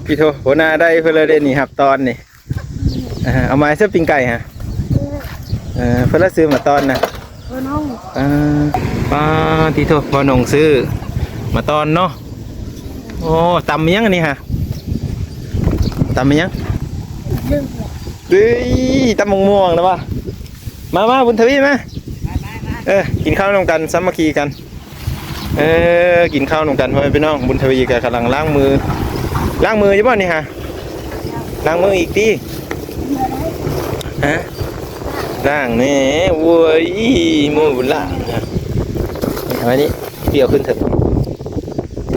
พี่โทหัวหน้าได้เพื่อเลยเด่นนี่ครับตอนนี่เอาไม้เสื้อปิ้งไก่ฮะเพื่อซื้อมาตอนนะน้องป้าพี่โทพอหนงซื้อมาตอนเนาะโอ้ตำยังอันนี้ฮะตำยังดื้อตำม่วงนะป่ะมาบุญทวีมากินข้าวนำกันสามัคคีกันกินข้าวนำกันพ่อแม่พี่น้องบุญทวีกับกำลังล้างมือใช่ป่ะนี่ฮะล้างมืออีกทีฮะล้างนี่โว้ยมือบุญล้างเอาไว้นี่เปี่ยวขึ้นเถอะ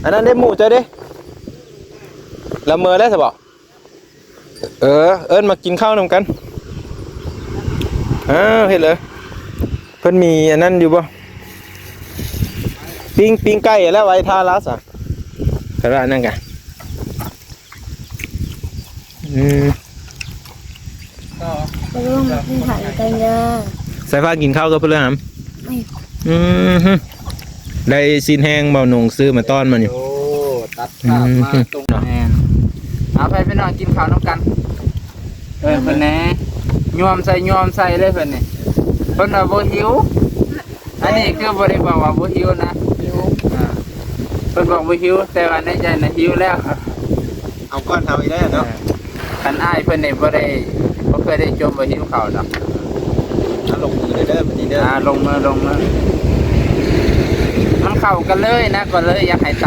อันนั้นได้หมูเจอเด้ละเมอแล้วสิบอกเอิญมากินข้าวนำกันเห็นเลยเพิ่นมีอันนั้นอยู่ป่ะปิ้งไก่แล้วไว้ทาลัสอ่ะกระดานนั่นกันก็ร่วมที่ถ่ายกันเยอะสายฟ้ากินข้าวกับเพื่อนได้ซีนแห้งเบาหนงซื้อมาต้อนมันอยู่ตัดขาดมาตรงแนนเอาไปนอนกินข้าวน้ำกันเพิ่นแน่ยวมใส่เลยเพิ่นนี่เพิ่นว่าบ่หิวอันนี้คือบ่ได้บอกว่าบ่หิวนะเพิ่นบอกบ่หิวแต่ว่าในใจน่ะหิวแล้วเอาก้อนเท่าอีกแล้วเนาะคันอ้ายเพิ่นนี่บ่เคยได้จมบ่หิวข้าวดอกลงมือเด้อบัดนี้เด้อลงมือมันเข้ากันเลยนะก็เลยอยากให้ท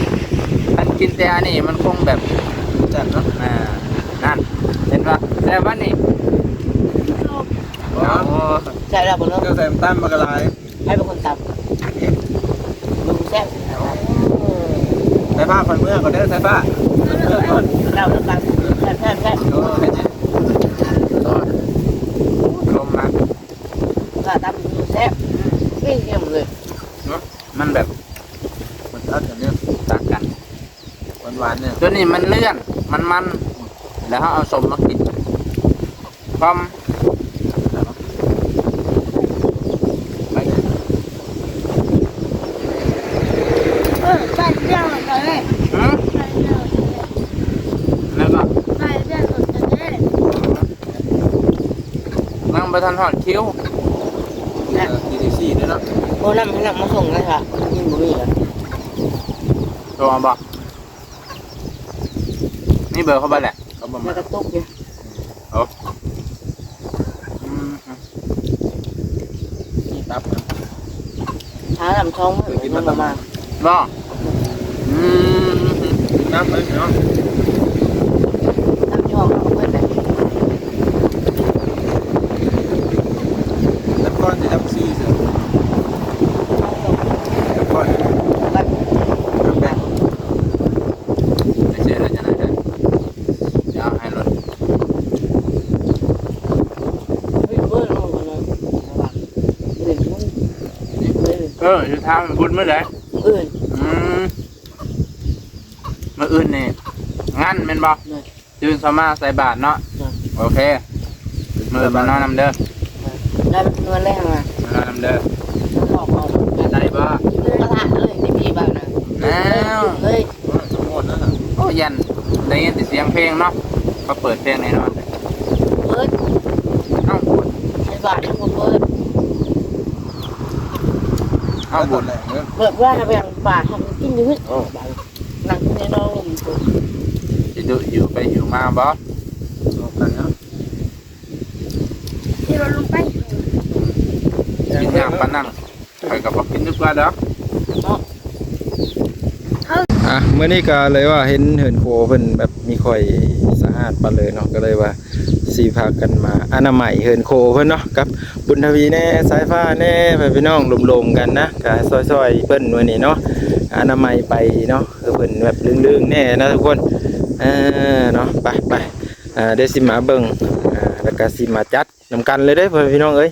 ำอันกินแต่อันนี้มันคงแบบจัดเนาะนั่นเห็นป่ะแต่วันนี้ใช่แล้วผมเลิกก็ใส่ตั้มมากระไรให้เป็นคนตับลุงแซ่บใส่ผ้าคนเมื่อก่อนเด้อใส่ผ้าเราเลิกกันแซ่บลมมาก็ตับลุงแซ่บไม่เยี่ยมเลยมันแบบมันตัดกันเนี่ยตัดกันหวานเนี่ยตัวนี้มันเลื่อนมันแล้วเขาเอาสมมากินพร้อมใช่เรื่องอะไรเลยแล้วก็ใช่เรื่องอะไรเลยนั่งไปทันหอดคิ้วทีด้วยเนาะโอ้น้ำให้น้ำมาส่งเลยค่ะยินบุรีกันตัวบอกนี่เบอร์เข้าไปแหละเขาบอกมากระตุกอยู่นี่ตับช้าลำช่องกินมันประมาณบ่น้ำเลยเนาะลำช่องเขาเปิดเลยน้ำก้อนจะน้ำซีสิน้ำก้อนน้ำแบงไม่ใช่อะไรจะไหนได้จะเอาให้รถอยู่ทางบุญเมื่อไหร่มื่ออื่นนี่งั้นเป็นบ่ตื่นสมาใส่บาทเนาะโอเคมือมานอนนำเด้อได้เงินได้ไหมนอนนำเด้อได้บ่กระทะเลยในพี่บ้านนะแล้วเลยหมดแล้วโอ้ยันได้ยินเสียงเพลงเนาะเขาเปิดเพลงแน่นอนเปิดใส่บาททั้งหมดเปิดเอาบุญเปิดว่าทำอย่างบาททำกินอยู่นั่งในนอนจะดูอยู่ไปอยู่มาบ่ที่เราลงไปกินย่างปานั่งไปกับพอกินดีกว่าเด้อเมื่อนี้ก็เลยว่าเห็นเหินโคเพิ่นแบบมีค่อยสะอาดปานเลยเนาะก็เลยว่าสีพากันมาอนามัยเหินโคเพิ่นเนาะกับบุญทวีแน่สายฟ้าแน่พี่น้องรวมๆกันนะก็ซอยๆเพิ่นมื้อนี้เนาะอนามัยไปเนาะคือเพิ่นแบบลึงๆแน่นะทุกคนเนาะไปเดี๋ยวสิมาเบิ่งแล้วก็สิมาจัดนำกันเลยเด้อพี่น้องเอ้ย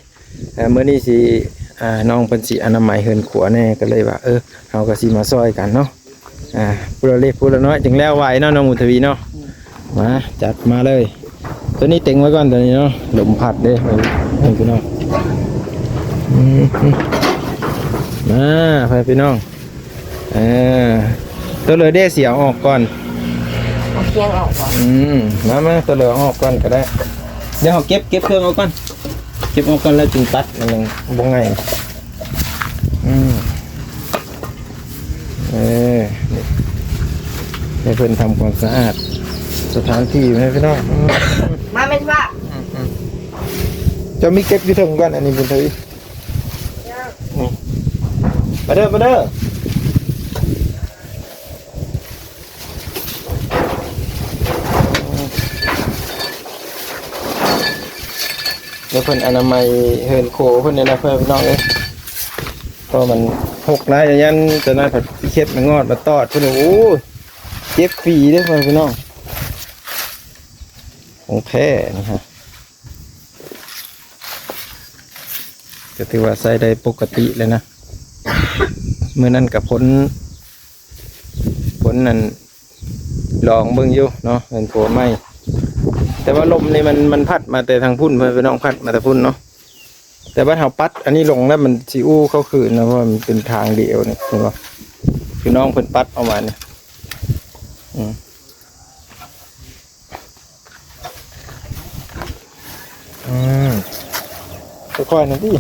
มื้อนี้สิน้องเพิ่นสิอนามัยเหินขัวแน่ก็เลยว่าเฮาก็สิมาซอยกันเนาะพูดเล็กพูดน้อยจึงแล้วไวเนาะน้องบุญทวีเนาะมาจัดมาเลยตัวนี้เต็งไว้ก่อนตัวนี้เนาะลมพัดเด้ไปพี่น้องมาไปพี่น้องตัวเลยได้เสียออกก่อน คียงออกก่อน มาตัวเหลืองออกก่อนก็ได้เดี๋ยวเขาเก็บเครื่องออกก่อนเก็บออกก่อนแล้วจึงตัดมันยังบ่ง่ายนี่ให้เพิ่นทำความสะอาดสถานที่ให้พี่น้อง มาเป็นว่า จะมีเก็บอยู่ถึงก่อนอันนี้บุญทวีนี่มาเด้อเดี๋ยวเพิ่นอนามัยเฮินโคเพิ่นนี่นะเพิ่นพี่น้องเอ้ยก็มันหกนะยันจะน่าผัดเค็ดมันงอดมาตอดเพิ่นโอ้เจ็บฟรีเด้อเพิ่นพี่น้องของแท้นะฮะก็ถือว่าใส่ได้ปกติเลยนะเมื่อนั้นกับผลนั้นลองเบิ่งอยู่เนาะเป็นผัวไหมแต่ว่าลมนี่มันพัดมาแต่ทางพุ่นเพื่อนน้องพัดมาแต่พุ่นเนาะแต่ว่าเฮาปัดอันนี้ลงแล้วมันสิอู้เข้าคืนนะเพราะมันเป็นทางเดียวเนี่ยเห็นป่ะคือน้องเพิ่นปัดออกมาเนี่ยค่อยๆนะพี่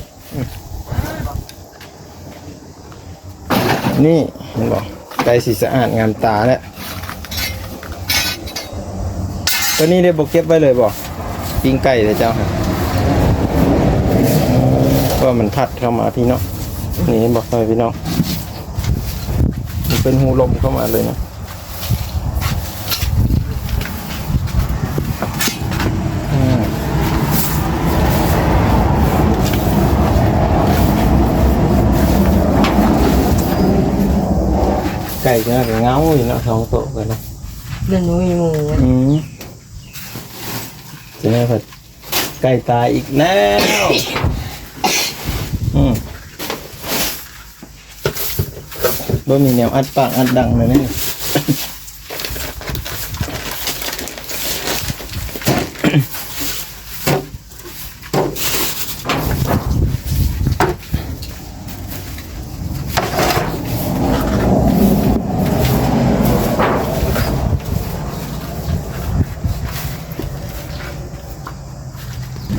นี่เห็นบ่ไก่สีสะอาดงามตาแล้วตัวนี้ได้บอกเก็บไว้เลยบอกปิ้งไก่เลยเจ้าค่ะก็มันพัดเข้ามาพี่เนาะนี่บอกไปพี่น้องมันเป็นหูลมเข้ามาเลยนะไก่ก็น่าจะเงาอยู่เนาะท้องโตกันนะ เรื่องนู้นมู จะได้ผัดไก่ตายอีกแล้วบ่มีแนวอัดปากอัดดังเลยนี่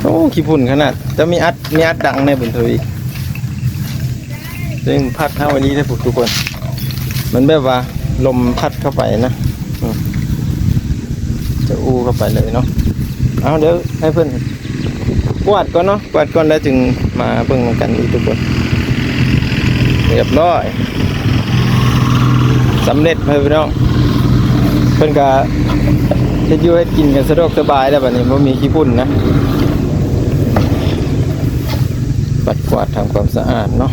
โอ้ขี้ฝุ่นขนาดจะมีอัดดังในบุญทวีซึ่งพัดเข้าวันนี้ได้พวกทุกคนมันแบบว่าลมพัดเข้าไปนะจะอู้เข้าไปเลยเนาะเอาเดี๋ยวให้เพื่อนกวาดก่อนเนาะกวาดก่อนแล้วจึงมาเบิ่งกันอีกทุกคนเรียบร้อยสำเร็จไปพี่น้องเพื่อนก็เฮ็ดอยู่ให้กินกันสะดวกสบายแล้วแบบนี้ไม่มีขี้ฝุ่นนะปัดกวาดทำความสะอาดเนาะ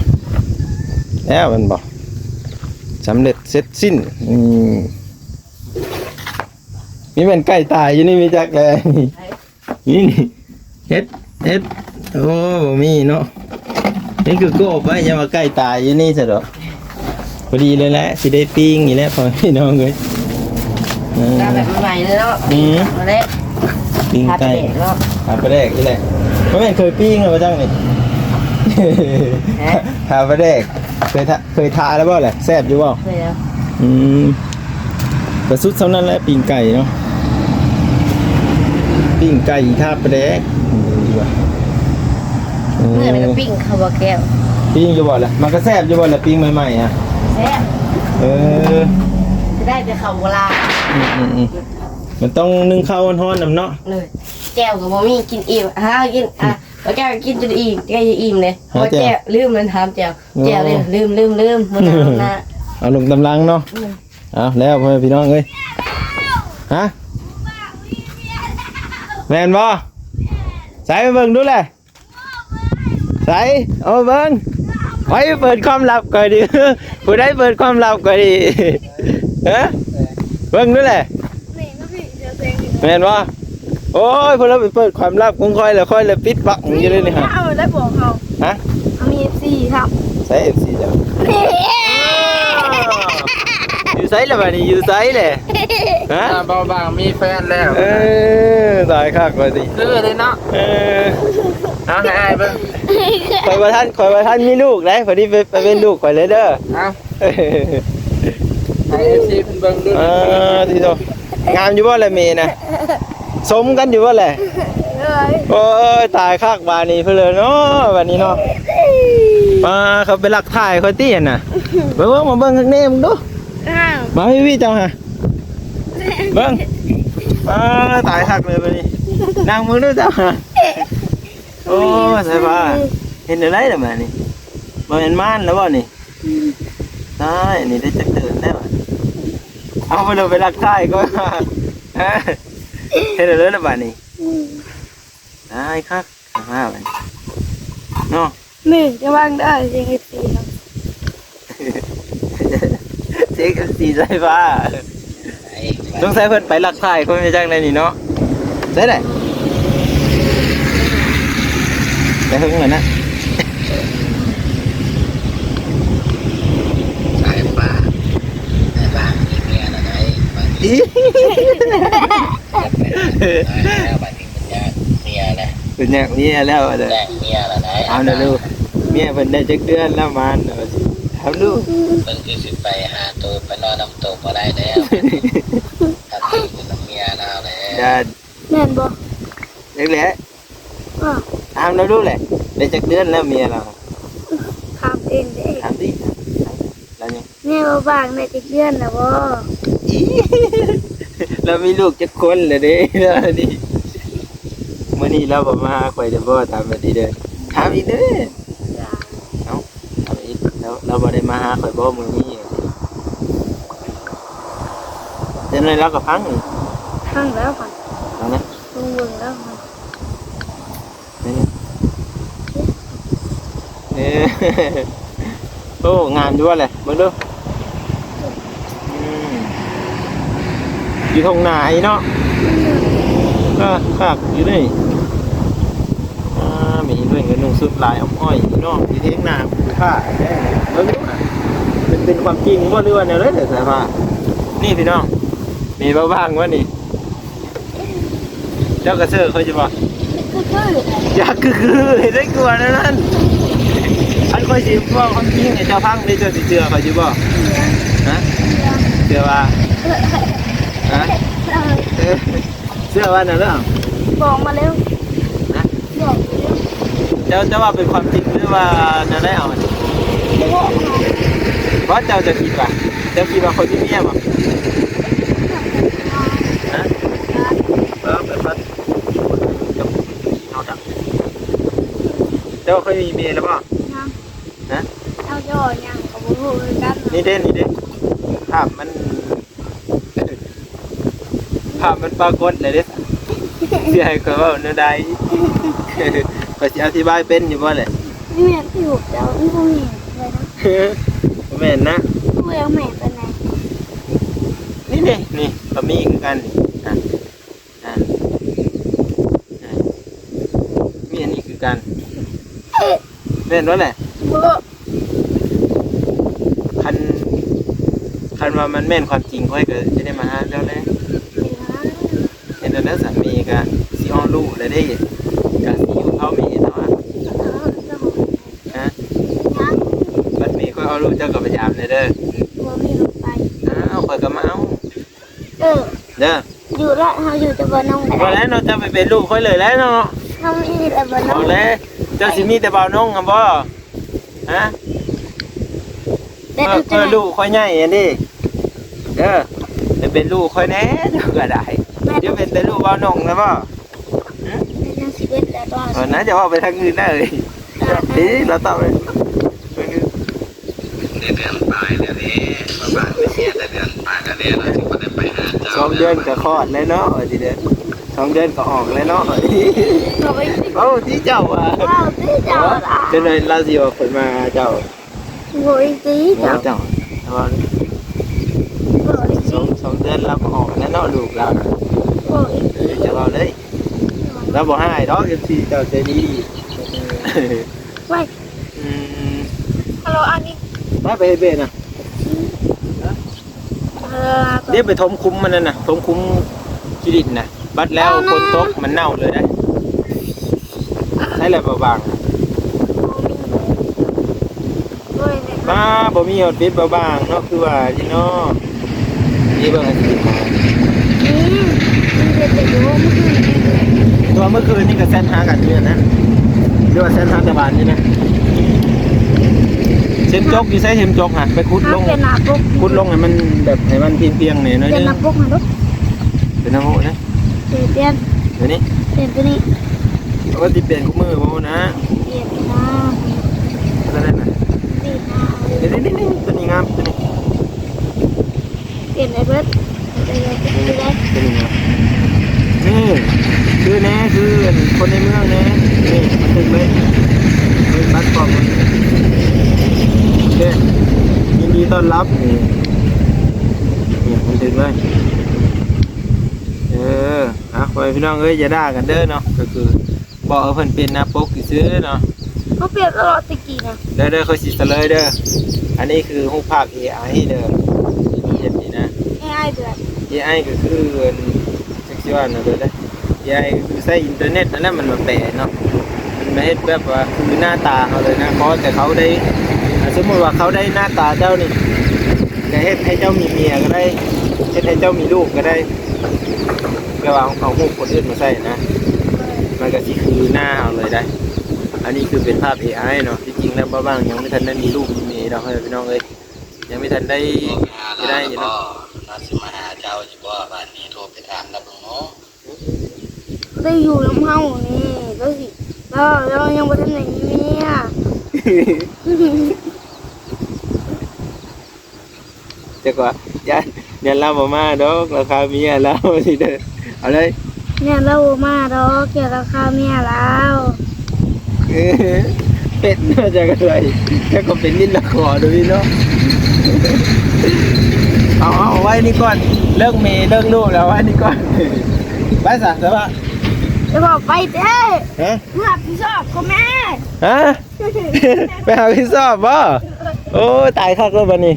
แล้วมันบอกสำเร็จเสร็จสิ้นมีเป็นไก่ตายอยู่นี่มีจักเลยนี่เฮ็ดโอ้มีเนาะนี่คือโกบไว้อย่ามาไก่ตายอยู่นี่ซะดอกพอดีเลยแหละสิได้ปิ้งนี่แหละพอพี่น้องเอ้ยแบบใหม่เลยเนาะมาเละ ปิ้งไก่หาปลาแดกนี่แหละเพราะแม่เคยปิ้งหรือเปล่าจังนี่หาปลาแดกเคยทาแล้วบ่แหละแซ่บอยู่บ่เคยแล้วกระสุดเท่านั้นแหละปิ้งไก่เนาะปิ้งไก่ทาปลาแดกเมื่อไรก็ปิ้งข้าวแก้วปิ้งอยู่บ่แหละมันก็แซ่บอยู่บ่แหละปิ้งใหม่ๆฮะแซ่บจะได้แต่ข้าวโบราณมันต้องนึ่งข้าวร้อนๆน้ำเนาะเลยแก้วกับบ่มีกินอิ่มกินแก้วกินจนอิ่มแก้วจะอิ่มเลยพอแก้วลืมมันทำแก้วเลยลืมมันนะเอาลงตำลังเนาะเอาแล้วพ่อพี่น้องเอ้ยฮะแม่นบ่ใส่ไปเบิ่งดูเลยใส่เอาเบิ่งไว้เปิดความลับก่อนดิผู้ใดเปิดความลับก่อนดิฮะเบิ่งดูเลยแม่นบ่โอ้ยพอเราไปเปิดความลับของค่อยแล้วค่อยเลยปิดบังอยู่เลยนี่ฮะเอาได้บอกเขาฮะมี FC ครับใส่ FC แล้วอยู่ไซส์แล้วบัดนี้อยู่ไซส์เลยฮะเบาบางมีแฟนแล้วตายคักว่าสิซื้อเลยเนาะเอาให้อายเบิ่งคอยว่าท่านมีลูกได้พอดีไปเป็นลูกข่อยเลยเด้อ ให้ FC เพิ่นเบิ่งดู ที่โตงามอยู่บ่แหละเมนะสมกันอยู่บ่แหละโอ้ยตายคักบาดนี้เพิ่นเลยเนาะบัดนี้เนาะมาเขาไปลักถ่ายค่อยตี้หั่นน่ะเบิ่งมาเบิ่งข้างในมึงดูมาพี่เจ้าฮะเบิ่งตายคักเลยบัดนี้นั่งมึงดูเจ้าฮะโอ้ใส่ฟ้าเห็นอะไรล่ะแม่นี่บ่เห็นม่านแล้วบ่นี่ได้นี่ได้จักเตือนแล้วเอาไปเลยไปลักถ่ายก็เห็นอะไรล่ะบัดนี้ได้คักมาบัดนี้เนาะ นี่จะวางได้ยังไงตีครับ เช็คสีสายฟ้าต้องใช้เพิ่นไปลักถ่ายคนไม่จังเลยนี่เนาะใช่ได้แต่เพิ่งเหมือนนะ สายฟ้าสายฟ้ามีเมียอะไร อี แล้วบัดนี้เป็นเมียแล้ว เป็นอย่างนี้แล้วเด้อ แดงเมียอะไร เอาเด้อลูกเมียเพิ่นได้จักเดือนแล้วมันทำลูก เพิ่งคือสิไปหาตัวไปนอนน้ำตกมาได้แล้วถ้าตีเป็นเมียแล้วแล้ จะ ว แม่นบ่ เล็กแหละ อ้อ ทำแล้วลูกแหละได้จักเดือนแล้วเมียเรา ทำเองเด้ ถามดิแล้วยัง แม่บ่บางในจะเดือนนะบ่ อีเรามีลูกจักคนเลยเด้แล้วนี่มื้อนี้เราบ่มาหาข่อยเด้อบ่ตามมาดีเด้อถามอีกเด้อ เอาอีกแล้วเราบ่ได้มาหาข่อยบ่มื้อนี้จังได๋เราก็พังนี่ ข้างแล้วค่ะ เอานะ ลงเบิ่งแล้วค่ะ นี่เอ้โอ้งามอยู่ว่าแหละเบิ่งดูอยู่ทงนาอีเนาะคักอยู่นี่มีเพื่อนกันนุ่งสุดลายอ้อมอ้อยเนาะอยู่ที่ข้างหน้าผู้ผ้าเบิ่งดูนะเป็นความจริงบ่หรือว่าแนวใดแต่สายผ้านี่พี่น้องมีบ่บ้างวะนี่เจ้ากระเสือเขาจะบอก ก็คือ อยากคือเห็นได้กลัวนั่นนั่นอันค่อยสิบอกความจริงไอ้เจ้าพังได้เจอสิเชื่อเขาจะบอกฮะเชื่อว่าฮะเชื่อว่านั่นเรื่อง บอกมาเร็ว นะ บอกเร็ว เจ้าว่าเป็นความจริงหรือว่านั่นได้เอามัน บอกมา เพราะเจ้าจะคิดว่าเจ้าคิดว่าคนที่เมียบ่ฮะเป็นพัดเจ้าเคยมีเมียแล้วป่ะ น้ ฮะ ำเอาจ่อยังกับบ่รู้คือกัน นี่เด่นภาพมันปรากฏเลยเด้เสียให้เขาว่าเนื้อใดก็จะอธิบายเป็นอยู่บ่แหละ นี่แม่ที่หูเจ้านี่บ่มีเลยนะ แม่นนะ บ่เอาแม่ไปไหน นี่ก็มีคือกันนี่มีอันนี้คือกันแม่นว่าแหละ บ่ คันว่ามันแม่นความจริงค่อยก็จะได้มาหาเจ้าเลยเห็นแล้วสามีก็สิอ้อลูกแล้วได้ก็สิอยู่เขามีเนาะฮะบัดนี้ค่อยเอาลูกเจ้าก็พยายามเลยเด้อ บ่มีรถไป เอาค่อยก็มาเอา เออ เด้อ อยู่ละเฮาอยู่แต่บ่น้อง บ่แล้วเนาะจะไปเป็นลูกค่อยเลยแล้วเนาะ เฮามีแต่บ่น้อ เอา ง แล้วเจ้าสิมีแต่บ่าวน้องอ่ะบ่ฮะ แต่ เพื่อลูกค่อยใหญ่อันนี้เด้อจะเป็นลูกค่อยแน่เจ้าก็ได้เดี๋ยวเป็นแต่ลูกบ่าวน้องนะบ่ ยังสิเบ็ดแล้วตอน ตอนนั้นจะว่าไปทางอื่นได้เลยเราตอบเลย เดือนปลายเดี๋ยวนี้บ้านไม่เสียแต่เดือนปลายก็เนี่ยเราถึงจะได้ไปหาเจ้า 2 เดือนก็คลอดแล้วเนาะทีเดียว2 เดือนก็ออกแล้วเนาะ ก็ไป เอ้าที่เจ้าอ่ะ ว้าวตีเจ้าละ เดี๋ยวเลยเราสิว่าเพิ่นมาเจ้า โวยตี เจ้า เจ้า แต่ว่า โวยตี สองเดือนเราก็ออกแล้วเนาะลูกเราน่ะ โวยตี จะเอาเลยเราบ่ให้ดอก FC เจ้าใจดี ไว้ อืม ฮัลโหลอันนี้ มาไปเฮ็ดเบนน่ะเดี๋ยวไปถมคุ้มมันนั่นน่ะถมคุ้มกิริตน่ะบัดแล้วคนตกมันเน่าเลยได้ใช่แหละบ่บาง โวยเลย มาบ่มีหดปิดบ่บางเนาะคือว่าที่เนาะนี่เบิ่งอาชีพของ มันเด็ดแต่อยู่เมื่อคืนนี้เลยตัวเมื่อคืนนี่ก็แซนหากันเดือนนะหรือว่าแซนหาตะบานนี่นะเช่นจกอยู่ใช้เข็มจกฮะไปคุดลง เป็นหน้าปก คุดลงให้มันแบบให้มันเพียงๆหน่อยนึง เป็นหน้าปกนะลูก เป็นน้ำโหนะ เปลี่ยน เดี๋ยวนี้ เปลี่ยนตัวนี้ เขาก็ติเปลี่ยนคู่มือบ่นะ เปลี่ยนหน้า ก็ได้นะ เปลี่ยนหน้า เดี๋ยวนี่ตัวนี้งามตัวนี้ เปลี่ยนไอ้เบิร์ดไปเลยไปเลย ตัวนี้งามนี่คือแน่คือคนในเมืองแน่นี่มันถึงเลยเป็นบัตรปลอมเนี่ยยินดีต้อนรับนี่มันถึงเลยไปพี่น้องเอ้ยอย่าด่ากันเด้อเนาะก็คือบอกเพิ่นเป็นหน้าปกซื้อเนาะ เขาเปลี่ยนตลอดตะกี้นะ เด้อเขาสิเฉลยเด้ออันนี้คือรูปภาพ AI เด้อเห็นนี่นะ AI เดือด AI ก็คือจักสิว่าเนาะเด้อ AI ก็คือใช้อินเทอร์เน็ตนั่นแหละมันมาแปลเนาะมันมาเฮ็ดแบบว่าคือหน้าตาเขาเลยนะขอแต่เขาได้สมมุติว่าเขาได้หน้าตาเจ้านี่ก็เฮ็ดให้เจ้ามีเมียก็ได้เฮ็ดให้เจ้ามีลูกก็ได้ก็ว่าเอารูปคนอื่นมาใส่นะมันก็สิคือหน้าเอาเลยได้ อันนี้คือเป็นภาพ AI เนาะที่จริงแล้วบ้างยังไม่ทันได้มีลูกมีเมียเราให้พี่น้องเลยยังไม่ทันได้ หา ได้ เรา อยู่ ก็ เนาะ น่าสิมาหาเจ้าอยู่บ่บ้านนี้โทรไปถามแล้วเบิ่งเนาะ ได้อยู่น้ำเฮานี่แล้วสิแล้วยังบ่ทันไหนเมีย จะกว่ายันเราบ่มาดอกราคาเมียเราสิเด้อเอาเลย เนี่ยเรามาดอกเกี่ยวกับข้าวเมียแล้ว เป็ดน่าจะกันเลยแค่ก็เป็นลิ้นละคอดูพี่เนาะเอาไว้นี่ก่อนเลิกเมย์เลิกลูกแล้วไว้นี่ก่อนไปซะแต่ว่า จะบอกไปเด้ ฮะ เมื่อพี่ชอบก็แม่ ฮะ ไปหาพี่สอบบ่โอ้ตายคักแล้วบัดนี้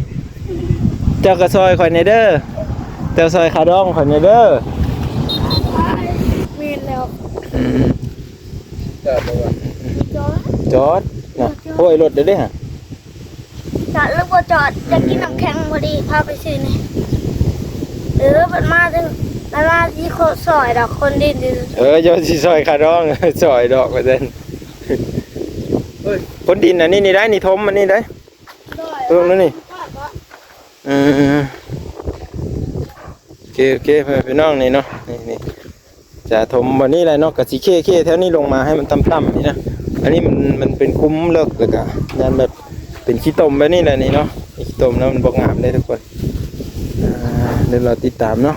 เจ้ากระซอยข่อยในเด้อเจ้าซอยขาดองข่อยในเด้อ เมียแล้ว เจ้าบ่ว่า จอด จอดนะโอ้ยรถเดี๋ยวดิฮะ จอดแล้วก็จอดจะกินน้ำแข็งพอดีพาไปซื้อนี่มันมาถึงมันมาที่โคตรซอยดอกคนดินดิ เจ้าสิซอยขาดอง ซอยดอกว่าซั่นคนดินอันนี้นี่ได้นี่ทมอันนี้ได้ตรงนั้นนี่โอเคพี่น้องนี่เนาะนี่จะถมวันนี้แหละเนาะกับสีเข้แถวนี้ลงมาให้มันต่ำๆนี่นะอันนี้มันเป็นคุ้มเลิกเลยกะงานแบบเป็นขี้ตมแบบนี้แหละนี่เนาะขี้ตมแล้วมันบอกงามได้ทุกคนเดี๋ยวเราติดตามเนาะ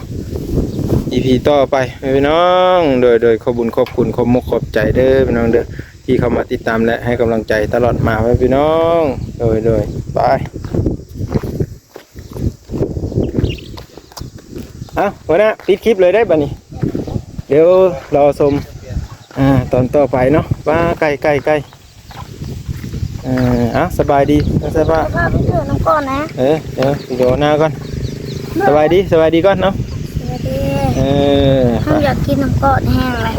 EP ต่อไปพี่น้องโดยขอบคุญขอบคุณขอบมุกขอบใจเด้อพี่น้องเด้อที่เข้ามาติดตามและให้กำลังใจตลอดมาไว้พี่น้องโดยไปวันนี้ปิดคลิปเลยได้ป่ะนี่เดี๋ยวรอชมตอนต่อไปเนาะว่าใกล้สบายดีสบาย พาไปซื้อน้ำก่อนนะ เดี๋ยวหน้าก่อนสบายดีก่อนเนาะ สวัสดีเขาอยากกินน้ำก่อนแห้งเลย